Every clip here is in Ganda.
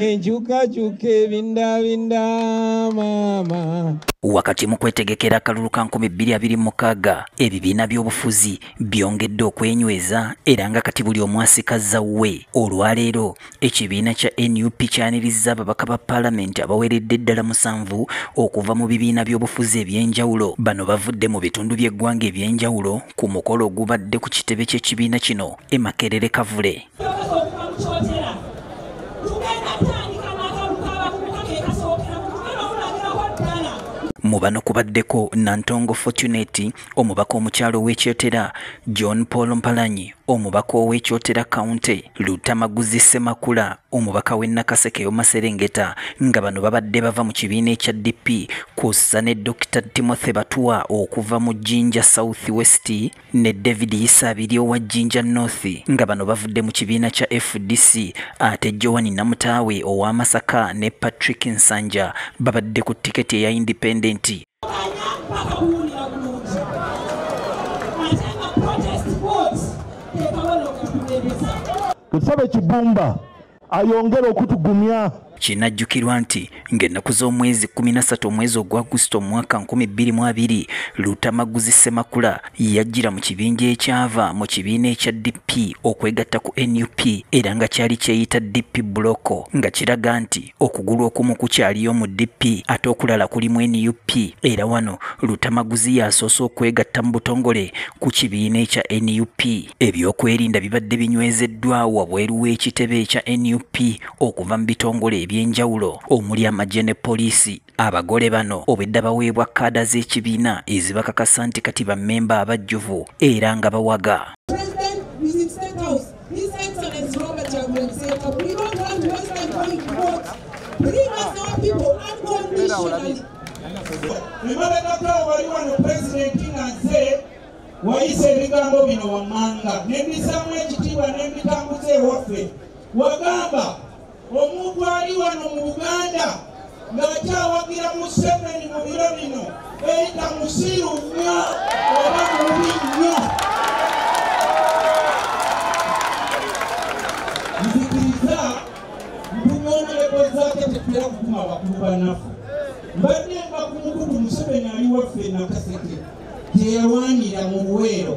Enjukajuke binda mama. Wakati mu kwetegekera akalulu ka 2026 ebibiina by'obufuzi byongedde okwenyweza era nga kati buli omu asikaza we. Olwaleero ekibiina kya NUP kyaniriza ababaka ba paalamenti abaweredde ddala 7 okuva mu bibiina by'obufuzi eby'enjawulo. Bano bavudde mu bitundu by'eggwanga eby'enjawulo ku mukolo ogubadde ku kitebe ky'ekibiina kino e Makerere Kavule. Mu bano kubaddeko Nantongo Fortunate, omubaka omukyalo w'Ekyotera, John Paul Mpalanyi, omubaka ow'Ekyotera County, Lutamaguzi Semakula, omubaka w'e Nakaseke Maserengeta, nga bano babadde bava mu kibiina ekya DP, kw'ossa ne Dr. Timothy Batua okuva mu Jinja South West ne David Isabiri owa Jinja North, nga bano bavudde mu kibiina kya FDC, ate Joan Namutawe owa Masaka ne Patrick Nsanja babadde ku tiketi eya Independent. Tusabe Kibumba ayongera okutugumya. Kinajjukirwa nti ng'ennaku z'omwezi 13 omwezi ogwa Agusto mwaka 2022 Lutamaguzi Semakula yajjira mu kibinja ekyava mu kibiina ekya DP okwegatta ku NUP era nga kyali kyeyita DP Bloko, nga kiraga nti okugulu okumu kukyaliyo mu DP ate okulala kuli mu NUP, era wano Lutamaguzi yasoose okwegatta mu butongole ku kibiina ekya NUP. Ebyokwerinda bibadde binywezeddwa wabweru w'ekitebe ekya NUP okuva mu bitongole ebyenjawulo omuli amagye ne poliisi. Abagole bano obwedda baweebwa kaada z'ekibiina ezibakakasa nti kati bammemba abajjuvu era nga bawaga. Wayise ebigambo bino wammanga n'ebisamu ekitiibwa n'ebitambuza ewaffe wagamba omuntu ali wano mu Buganda ng'akyawagira Museveni mu biro bino eyita musiru nnyo oba mubi nnyo. Nzikiriza ntunyoomereko zaake tetera kukuma bakulu bannaffe. Mbadde nga ku mukutu Museveni ali waffe Nakaseke gye yalwanira mu Luweero.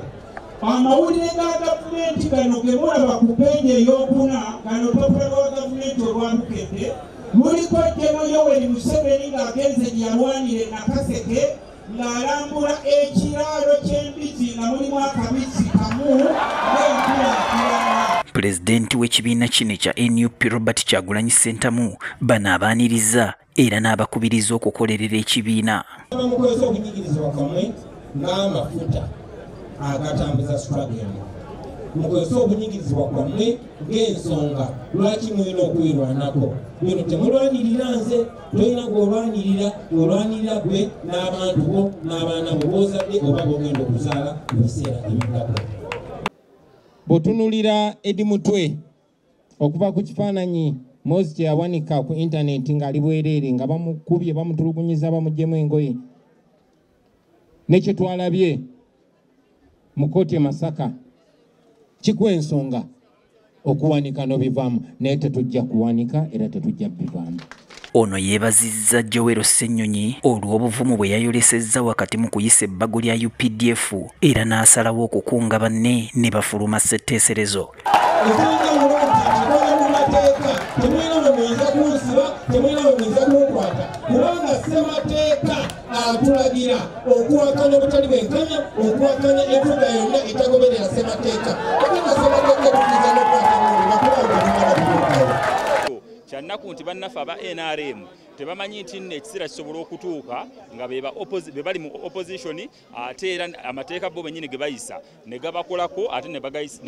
Amawulire ga gavumenti gano ge mulaba ku peeji ey'okuna, gano lupapula lwa gavumenti olwalukedde, luliko Jjeno Yoweri Museveni ng'agenze gye yalwanira e Nakaseke ng'alambula ekiraalo ky'embizzi nga mulimu akabizzi kamu ng'enkulaakulana. Pulezidenti w'ekibiina kino ekya NUP Robert Kyagulanyi Ssentamu bano abaaniriza era n'abakubiriza okukolerera ekibiina. Mukozesa okunyigirizibwa kamwe n'amafuta agatambuza struggle. Mukozesa okunyigirizibwa kwammwe ng'ensonga lwaki mulina okwirwanako. Bino temulwanirira nze, tolina gw'olwanirira, olwanirira gwe n'abantu bo n'abaana bo b'ozadde oba b'ogenda okuzaala mu biseera ebiddako. Bw'otunulira Edi Mutwe okuva ku kifaananyi Moses kye yawanika ku intaneti ng'ali bwereere nga bamukubye bamutulugunyiza bamugyemu engoye, nekye twalabye mu kkooti e Masaka kikuwa ensonga okuwanika n'obivaamu, naye tetujja kuwanika era tetujja bivaamu. Ono yeebazizza Joel Ssenyonyi olw'obuvumu bwe yayolesezza wakati mu kuyisa ebbago lya UPDF era n'asalawo okukunga banne ne bafuluma ssetteeserezo. Kubanga ssemateeka atulagira okuwakanya obutali bwenkanya, okuwakanya enfuga yonna etagoberera ssemateeka. Kubanga ssemateeka etuliza n'okwakanya kyannaku nti bannaffe aba NRM tebamanyi nti nno ekiseera kisobola okutuuka nga be bali mu opposition ate era amateeka bo bennyini ge bayisa ne gabakolako ate ne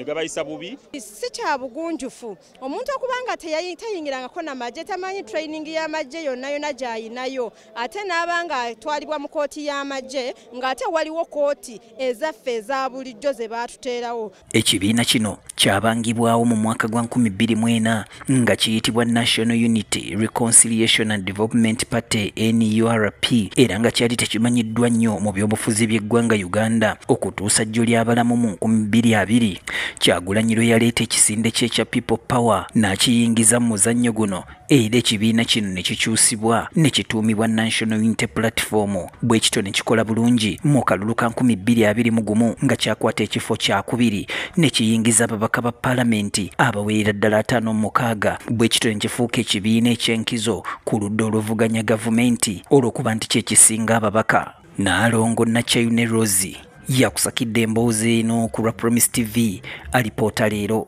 gabayisa bubi. Si kya bugunjufu omuntu okubanga teyingirangako n'amagye, tamanyi training y'amagye yonna gy'ayinayo, ate n'abanga atwalibwa mu kooti y'amagye ng'ate waliwo kooti ezaffe eza bulijjo ze baatuteerawo. Ekibiina kino kyabangibwawo mu mwaka gwa 2004 nga kiyitibwa National Unity, Reconciliation and Development Party NURP era nga kyali tekimanyiddwa nnyo mu byobufuzi by'eggwanga Uganda okutuusa jjo ly'abalamu mu 2020. Kyagulanyi lwe yaleeta ekisinde kye kya People Power n'akiyingiza mu muzannyo guno era ekibiina kino ne kikyusibwa ne kituumibwa National Unity Platform. Bwe kito ne kikola bulungi mu kalulu ka 2021 nga kyakwata ekifo kyakubiri ne kiyingiza ababaka ba paalamenti abawerera ddala 56. Bwe kito ne kifuuka ekibiina eky'enkizo ku ludda oluvuganya gavumenti olw'okuba nti kyekisinga ababaka. Naalongo Nakyayune Rosie yakusakidde emboozi eno ku Promise TV alipoota leero.